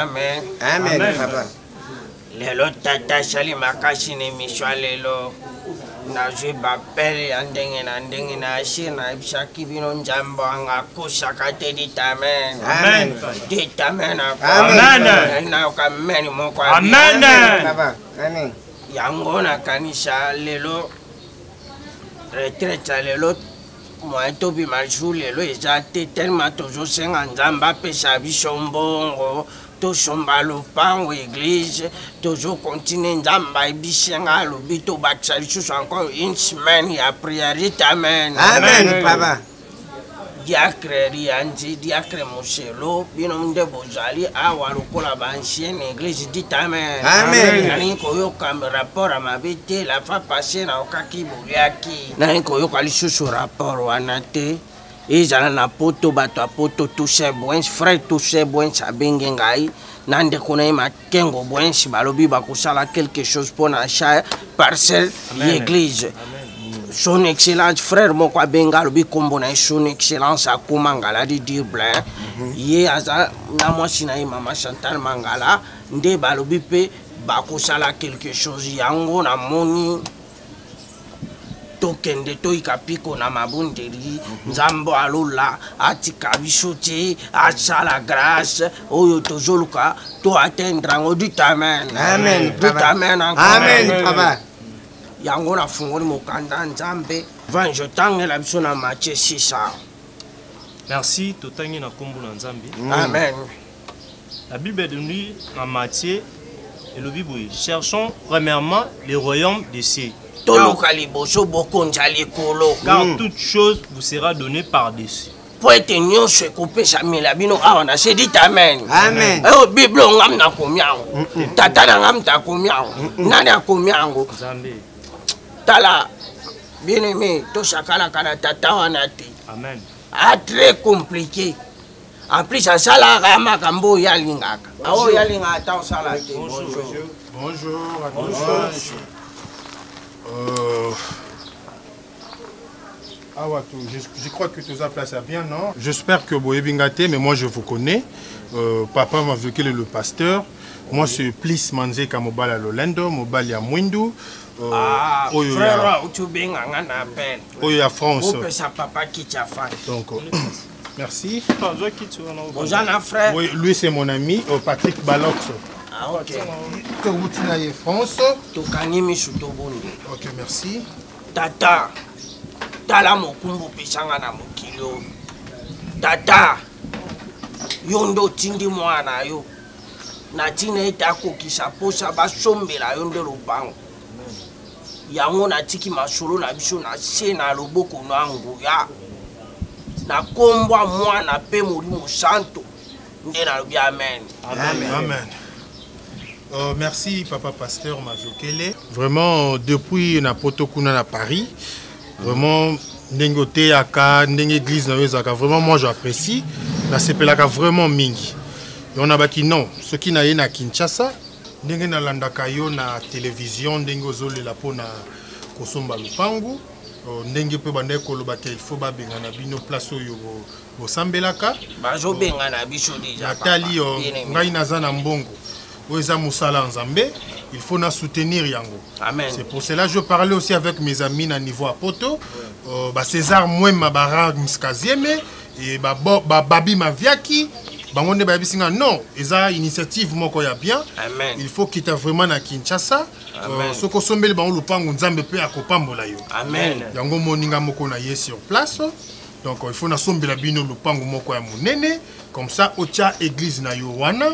amen. Amen, papa. Lelo tata shali makashi ni mishwa lelo. Na je bapele andenge na shina ibshaki bino njambo anga kushakate ditamen. Amen. Ditamen. Amen. Na ukameni moko. Amen. Papa. Amen. Yangona kanisha lelo. Retraite lelo. Moi tobi majou lelo ejate tellement toujours senga nzamba pesa bishombongo. Toshomba lupango église toujours continue nzamba ibishenga lobito bakisali chuchu encore une semaine ya prière amen. Amen, papa. Diacre rianzi diacre moselo bino mde bozali awa lokola ba ancienne église dit amen. Amen. Nani koyoka rapport à ma bête la fa passer na okaki boliaki nani koyoka lisusu rapport wana te. Ezala na poto bato a poto touche bwens frère touche bwens abenge ngai nande kona ma kengo bwens balobi bakosala quelque chose pour na cha parcelle l'église. Son excellence frère moko abenga lobi kombo na son excellence akoma ngala di dire blanc ye aza na mwasi na mama Chantal Mangala nde balobi pe bakosala quelque chose yango na moni tokende toyika piko na mabundeli nzambo alola atika biso te asala grâce oyo tozoluka to atteindre ngo du amen. Amen, papa. Amen. Amen, papa. Yango na fungoli mokanda nzambe vanjo tangela biso na Matthieu 6. Merci, totangi na kombo na nzambe. Amen. La Bible de nous en Matthieu et le Bible. Cherchons premièrement le royaume des cieux. Car toute chose vous sera donnée par-dessus. Poete nyonso ekopesa mila bino awa na se dit amen. Amen. Oh Bible ngam na komiango. Tata na ngam ta komiango. Nani akomiango? Nzambe. Tala bien aimé to shakala kana tata wana te. Amen. Ah très compliqué. En plus ça sala rama kambo yalingaka. Ah yalinga ta sala te. Bonjour. Bonjour à tous. Je crois que tout ça place bien, non? J'espère que vous avez mais moi je vous connais. Papa m'a vu qu'il est le pasteur. Moi c'est Plis Manzeka Mobala Lolendo, Mobali à Mwindu. Frère, tu benga ngana appel. Oui, à France. Papa qui t'a fait. Donc, merci. Bonjour, frère. Oui, lui c'est mon ami, Patrick Balox. Ah, ok. France. Ok, merci. Tata, tala mokumbu pisanga na mokilo. Tata, yondo tindi mwana yo. Na tina etako kisaposa basombela yondo lupango. Yango na tiki masolo na biso na se na loboko nangu ya. Na kombwa mwana pe molimo santo. Nde na lobi amen. Amen. Amen. Merci Papa Pasteur Majokele. Vraiment depuis na Potokuna à Paris, vraiment nengote aka nenge église na yozaka vraiment moi j'apprécie. Na sepelaka vraiment mingi. Et on a baki non, ce qui na na Kinshasa, ndenge na landaka yo na télévision ndenge ozolela pona kosomba lupangu. Ndenge pe bande kolobaka il faut ba benga na bino place oyo bo sambelaka. Bazo benga na biso déjà. Natali ngai naza na mbongo. Il faut nous soutenir yango. Amen. C'est pour cela que je parlais aussi avec mes amis à niveau à Poto. César Mouema Bara Mskazieme et Babi Maviaki. Non, ils ont une initiative bien. Amen. Il faut qu'il y ait vraiment à Kinshasa. Ce que sommes le lupango nzambe pe akopambola yo. Amen. Yango moninga moko na ye sur place. Donc il faut na sombela bino lupango moko ya munene. Comme ça, au tcha église na yowana.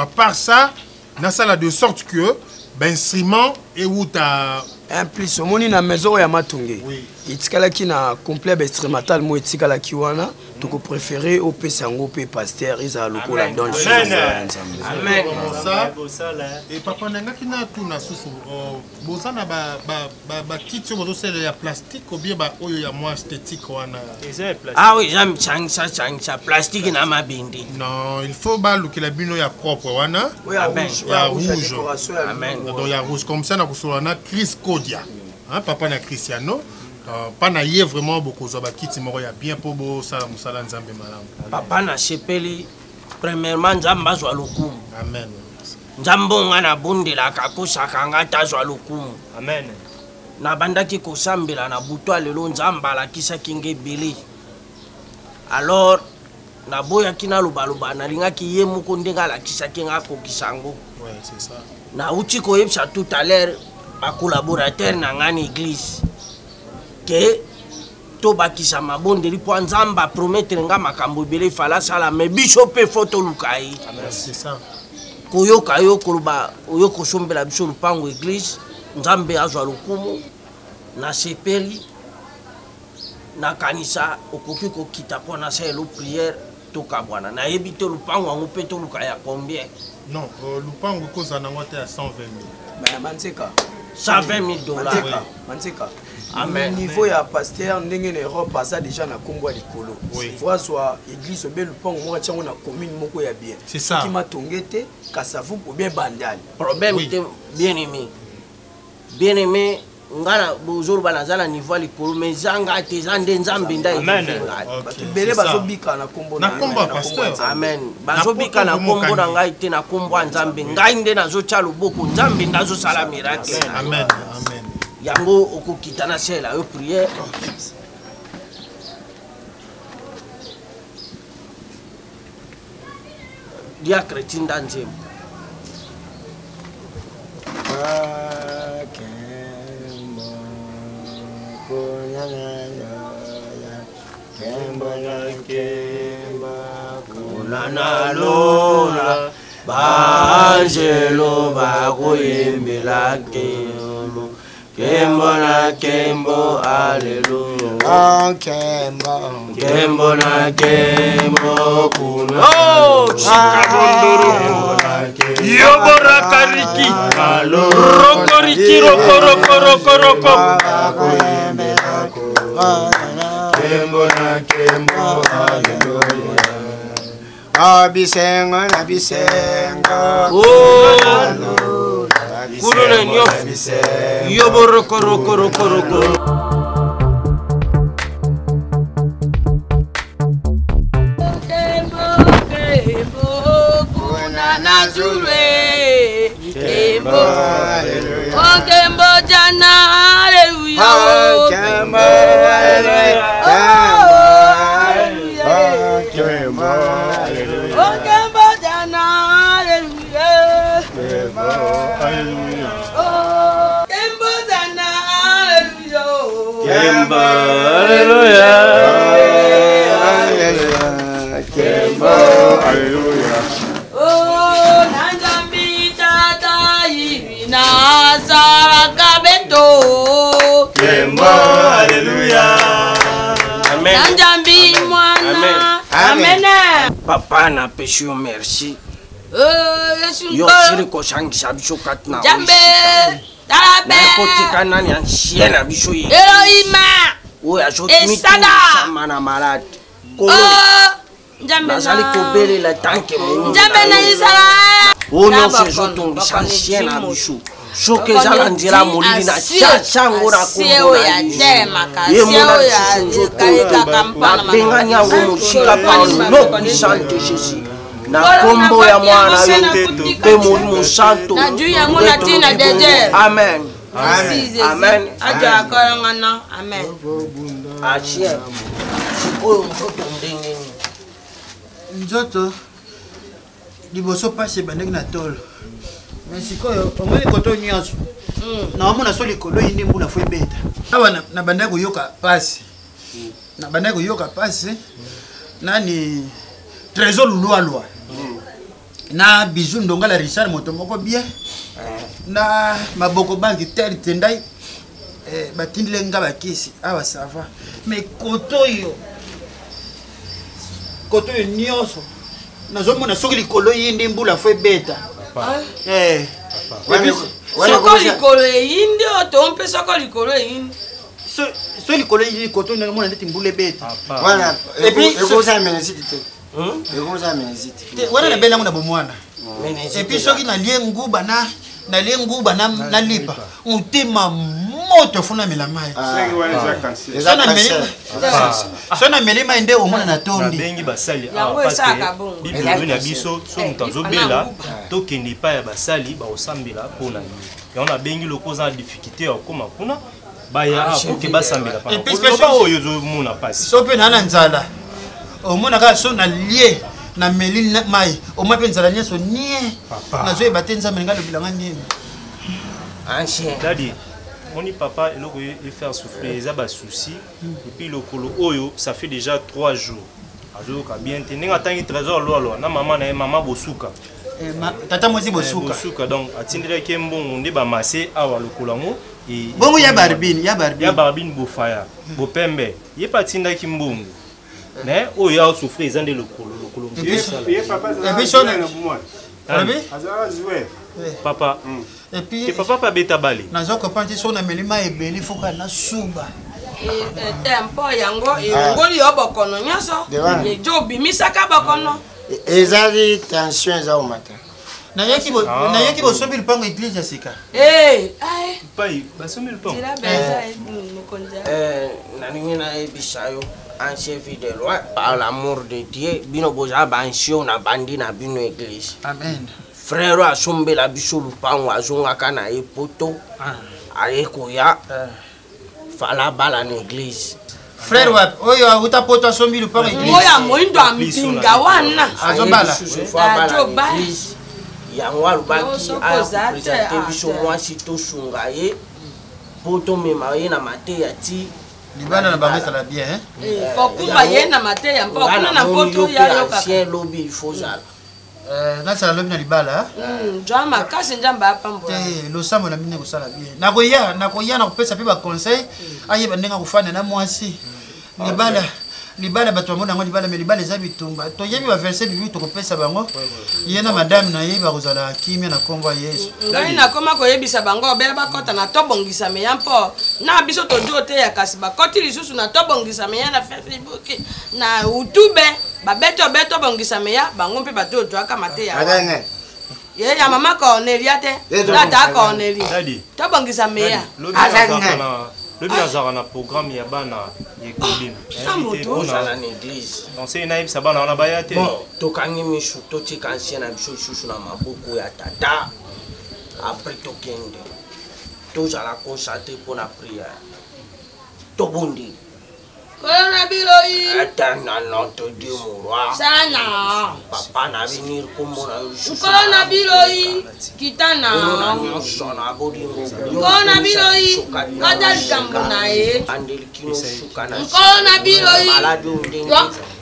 À part ça, na sala de sorte que l'instrument et où ta en plus au moni na maison ya matunge. Itikala ki na complet instrumental mo itikala ki wana to ko préférer au pesango pe pasteur isa lokola don. Amen. Ça et papa nanga ki na tout na susu bozana ba kit sur bozosela ya plastique ou bien ba oyo ya moi esthétique wana. Ah oui, j'aime changsa plastique na mabindi. Non, il faut ba lukela bino ya propre wana. Oui, amen. Ya rouge. Amen. Donc ya rouge comme ça na kusolana Chris Kodia. Hein, papa na Cristiano. Pas na yé vraiment beaucoup de kiti moko ya bien pour bo sala musala nzambe malamu. Papa na sepeli premièrement nzambe azwa lokumu. Amen. Nzambe nga na bundelaka akosaka nga ata azwa lokumu. Amen. Nabandaki kosambela na butu lelo nzambe alakisaki nga ebele. Alors naboyaki naloba nalingaki ye moko ndenge alakisaki nga akokisa yango. Ouais, c'est ça. Nauti koyebisa tout à l'heure bakolaborateur na nga na église ke tobakisa mabondeli mpo nzambe apromettre nga makambo ebele efala asala me biso mpe fo toluka ye. C'est ça. Koyoka yo koloba oyo kosombela biso lupango église nzambe azwa lokumu nasepeli nakanisa okoki kokita mpo nasala prière tokabwana nayebi te lupango yango mpe toluka ya combien. Non, lupango kozala nango te ya 120 000. Manzeka 120 000 $. Manzeka. Amen. Niveau ya pasteur ndenge na Europe asa déjà na Congo likolo. Fois soit église be lupango mo tia na commune moko ya bien. C'est ça. Qui m'a tongete kasavu ou bien bandal. Problème Oui. était bien aimé. Bien aimé ngana bozolo banazala niveau likolo mais zanga te zande nzambe ndai. Amen. Batu bele bazobika na kombo na kombo ya pasteur. Amen. Bazobika na kombo na ngai te na kombo nzambe. Ngai nde nazotia loboko nzambe ndazo sala miracle. Amen. Amen. Yango okokita na sela yo prière. Dia chrétien danzem. Kulana lola banjelo bakoyembela kelo kembo na kembo alleluia kembo na kembo kuno yoborakariki rokoriki rokoroko kembo na kembo alleluia Abisengo na bisengo kuno na nyo yoboroko Kembo jana haleluya Kembo haleluya Kembo haleluya Kembo jana haleluya Kembo haleluya Kembo jana haleluya kembo alleluia Kembo haleluya Oh nanjambi tata hivi na saraka bento Kembo haleluya. amen nanjambi mwana Amen. amen papa na péché merci Yesu yo ngo siri kosangisa biso kati na jambe na talabe kotika nani ancien na biso ye Elohima oyo Esada. azomitama na malade kolo Njambe nazali na kobelela tanke mongi Njambe na Israel oyo nyonso ezotongisa ancien na biso soki ezala nzela molili na tiasango na kombo na ye mona lisusu nzotobengani yango mosika pano puissante jésus na kombo ya mwana yo mpe molimo santo na juu yango na tina deje amen Amen. aja akolongana amen ancien sikoyo nzoto ndenge nini nzoto liboso pasi ebandeki na tolo me sikoyo omoni koto nyonso naomona so likolo yindi mbula fo ebeta awa nabandaki koyoka pasi nani trésor lulwalwa na bizu ndongala richard moto moko bien na maboko banki tere tendai batindile nga bakisi awa sava me koto oyo nyonso nazomona soki likolo yindi mbula fo ebeta soko likolo eyindi oto mpe soko likolo eyindi so likolo yindi koto nazomona ndeti mbula ebeta Voilà, Et puis, ekoza menesite ekoza menesite wana nabelango na bomwana epuis soki nalie nguba na lipa motema oh tofuna mela mai sona meli mai nde omona na tondi bengi basali bible na biso so mutazobela tokende pa ya basali ba osambela pona ya on a bengi lokoza difficulté ya koma kuna baya akoke basambela pa ba oyo zo mona pasi so pe na nzala omona ka so na lie na meli mai omwa pe nzala nyeso nie na zo ebate nzambe ngalo bilanga nini ancien dadi on y papa et l'autre il faire souffrir ils a bas souci et puis le colo oyo ça fait déjà 3 jours azoka bien tenir atangi trésor lo na maman bosuka tata mozi bosuka bosuka donc atindira kembongo nde ba massé awa le colango et bongo ya barbine bofaya bopembe ye patinda kimbongo mais oyo a souffrir ils ont le colo et papa papa et puis papa pas beta balé nazo comprendre so na melima ebeli foka na suba tempo yango ngoli yo bokono nyaso ye jobi misaka bokono ezali tension za omata na yaki bo sobi lupango église sika pai basomi lupango naningina ebisayo ancien fidèle par l'amour de Dieu bino boza bansio na bandi na bino église amen frère asombela biso lupango azongaka na ye poto ayekoya fala bala na église frère wapi oyo utapoto asombi lupango église oya moindo ampinga wana azobala yango alobaki apresente biso mwasi tosunga ye poto mema ye na mateya ti libana na bango esala bien pokumba ye na mateya mpokuna na poto yayokaka ancien lobi il faut zala nasala lobi na libala jwa makasi njamba apambola losambo na mine kosala bien nakoya na kopesa mpe baconseil ayeba ndenge akofanda na mwasi libala bato bamona yango libala me libala eza bitumba toyebi baverse bibi tokopesa bango ye na madame na ye bakozala kimia na nkombo ya yesu ngai nakoma koyebisa bango obele bakɔta na tobongisame ya mpo na biso todio te ya kasi bakɔti lisusu na tobongisame ya na facebook na youtube babeti obe tobongisame ya bango mpe bato ojwaka mate ya ye ya mama Cornelia te tata Cornelia tobongisame ya le bien na programme ya bana yekolim ozala na église conseil na yebisa bana wana baya te tokangi misu totika ancien na biso lisusu na maboko ya tata après tokende tozala concentré mpona prière tobondi Kolona biloi éternel notre Dieu mon roi sana papa na venir kombo na yo Kolona biloi kitana nyonso na bolingo Kolona biloi kata likambo na ye andeli kino suka na Kolona biloi malade ndenge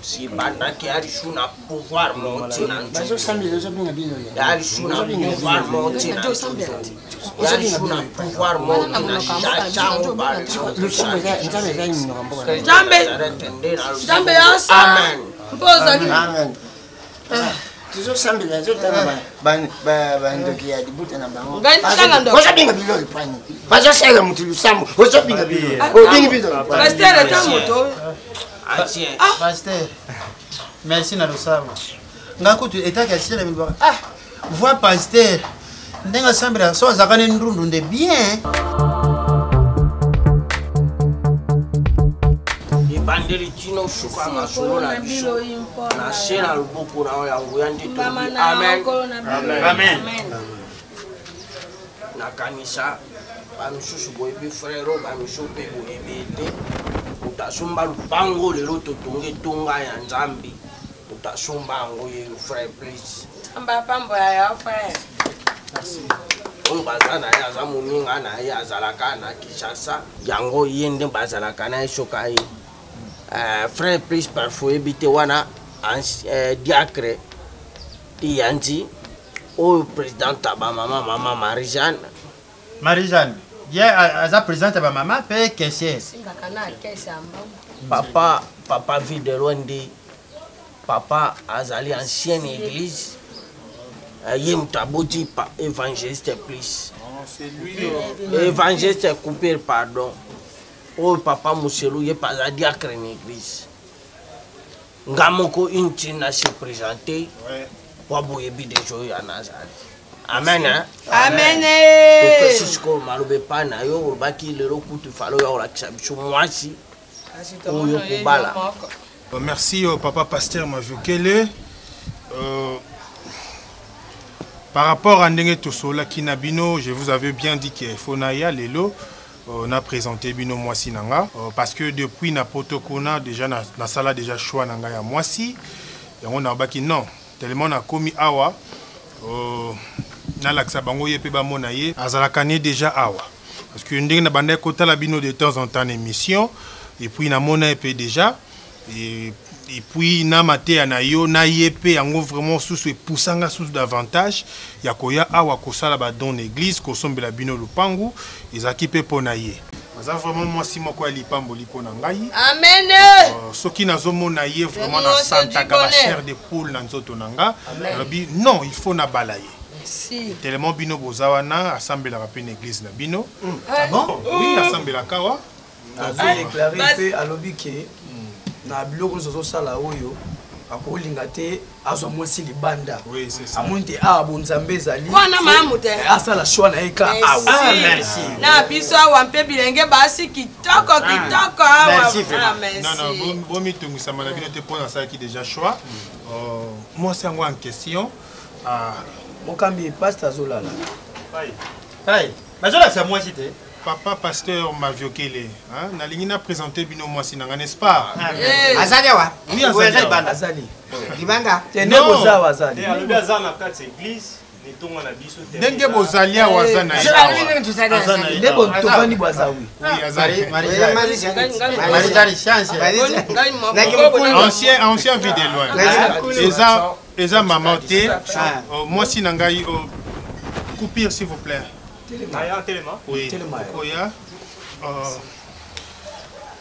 si bandaki alisu na pouvoir monti na bazo sambela zo binga biloi alisu na pouvoir monti na alisu na pouvoir monti na chango ba Jambe yasa amen mpoza ni amen tuzo sambela zo tanga ba ndoki ya dibuta na bango ngai tanga ndo bazo binga biloi pani bazo sala mutu lusambo bazo binga biloi binga biloi pasteur ta moto ancien pasteur merci na losambo ngakutu etaka sila bilwa voix pasteur ndenga sambela so zakane ndundu nde bien bandeli kino suka masolo na biso na se na loboko na yango ya nde tobi amen na kanisa bamisusu boyebi frère bamisu mpe boyebi ete utasomba lupango lelo totonga etonga ya nzambe utasomba yango ye frère please amba pambo ya frère oyo baza na ye aza moninga na ye azalaka na Kinshasa yango ye nde bazalaka na ye soka ye frère plus parfois habité wana diacre yanzi au président ba mama Marie-Jeanne ya aza présidente ba mama pe kesies papa vide londi papa azali ancienne église ye mutaboti évangéliste plus c'est lui évangéliste coupé pardon oh papa muselu ye pas à diacre en église ngamoko inti na se présenter wa boyebi de joy ya nazali Amen. Amen. Siko malobe pana yo baki le kutu falo yo la kishabicho mwasi. Oyo kubala. Merci au papa pasteur Majokele. Par rapport à Ndenge Tosola Kinabino, je vous avais bien dit qu'il faut Naya Lelo. On a présenté Bino Mwasi Nanga. Parce que depuis Napoto Kona, déjà na sala déjà choix Nanga ya Mwasi. Et on a baki non. Tellement on a commis Awa. Na laksa bango yepe ba monaye. Azalakane déjà Awa. Parce que Ndenge na bande kota la Bino de temps en temps émission. Et puis na mona yepe déjà. Et puis na mate na yo na yepe yango vraiment sous poussanga sous davantage yakoya awa kosala ba don église kosombela bino lupangu ezaki pe pona ye baza vraiment moi si moko ali pamboli pona ngai amen soki nazomona ye vraiment na santa ka ba chair de poule na nzoto nanga lobi non il faut na balaye si tellement bino bozawana assemblera pe na église na bino ah bon oui assemblera kawa a déclaré pe alobi ke na biloko zozo sala oyo akolinga te azwa mwasi libanda oui c'est ça amonte a bonzambe zali wana mamu te asala shwa na eka awa merci na biso awa mpe bilenge basi kitoko kitoko awa merci non bomi tungisa mana bino te pona ça qui déjà choix moi c'est en question mokambi pasteur zolala hey bazola c'est moi cité papa pasteur Maviokele, hein, na présenté bino mwasi nanga n'est-ce pas? Azali wa? Oui, Azali. Azali. Libanga. Tende boza wazali. Et alobi azana kat église, ne tonga na biso te. Ndenge bozali ya wazana. Azana. Ndego tokani bozawi. Oui, Azali. Marie chance. Ancien vie de loin. Eza maman te. Mwasi nanga coupir s'il vous plaît. Oui,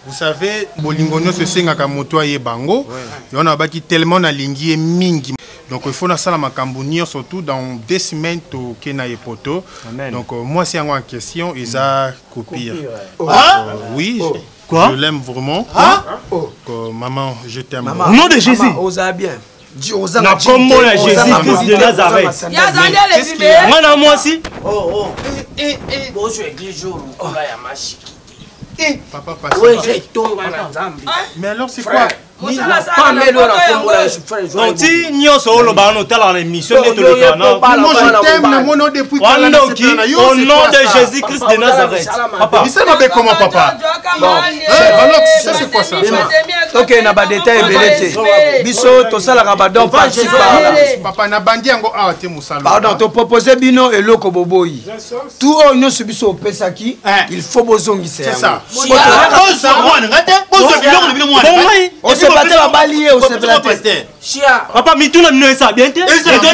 vous savez, Bolingono se sengaka moto aye bango. On a baki tellement na lingi mingi. Donc il faut na sala makambo surtout dans 2 semaines to kena ye poto. Donc moi c'est en question isa copie. Oui. Quoi? Je l'aime vraiment. Maman, je t'aime. Au nom de Jésus. Osa bien. Na kombo ya Jésus de Nazareth. Mwana mwasi. Bozo église jour ola ya mashiki. Papa passe. Oui, j'ai tombé na Nzambi. Mais alors c'est quoi? Donc si nyonso oloba no tala na émission de toleka na. Moi je t'aime na mono depuis au nom de Jésus Christ de Nazareth. Papa. Il s'est comment papa? Alors ça c'est quoi ça? OK na ba détail belete. Biso to sala ka ba don parti par. Papa na bandi yango awa te musalo. Pardon, to proposer bino eloko boboyi. Tout o nyonso biso opesaki, il faut bozongisa. C'est ça. Bate la balier au pasteur. Chia. Papa mituna mino ça bien te. Et de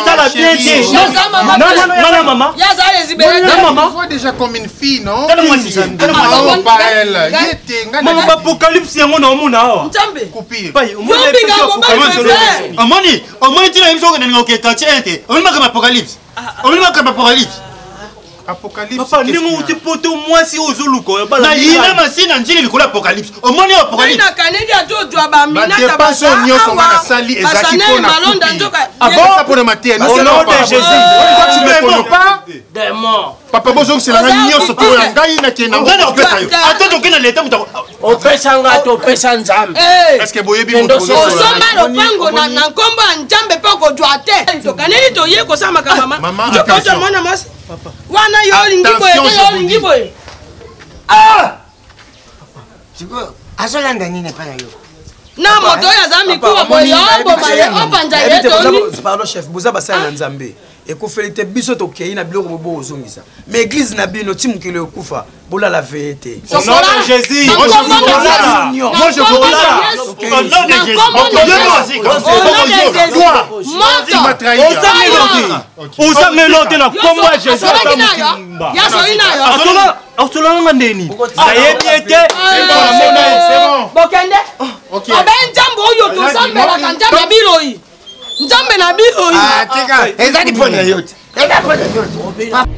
ça la bien te. Non maman. Ya za les libérer. Non maman. Tu vois déjà comme une fille non? Maman apocalypse yango na omona awa. Ntambe. Coupure. Pai, omoni tina biso ko ndinga ke quartier te. Omoni ka apocalypse. Omoni ka apocalypse. Apocalypse. Papa ndingo utipoto mwasi ozoluko ya bala. Na yina masina njili likolo apocalypse. Omoni apocalypse. Na kanedi ajojo ba mina ta ba so nyoso ngana sali ezaki pona. Ah bon ça pour matin. Au nom de Jésus. Tu me connais pas? Des morts. Papa bozo c'est la nyoso to ya ngai na kena. Attends donc na leta muta. Opesanga to pesa Nzambe. Est-ce que boyebi moto so osomba lopango na nkombo ya Nzambe pe ko jwa te. To kanedi to ye ko sama ka mama. Maman attention. Papa. Wana yo lingi boye, yo lingi boye. Ah! Siko, asolanda nini pana yo? Na moto ya zami kuwa boye, ombo baye, opanja yeto ni. Pardon chef, boza basala na Nzambe. Ekofelite biso to kei na biloko bobo ozongisa. Mais église na bino timukile okufa, bola la vérité. Au nom de Jésus. Moi je veux là. Au nom de Jésus. Tu m'as trahi. Osa melote na kombo ya Jésus. Ya solina yo. Asola ngandeni. Ayebi ete. C'est bon. Bokende. OK. Aben Nzambe oyo to sambela ka Nzambe biloyi. Nzambe na biloyi. Ah, teka, ezali pona yote. Eza pona yote.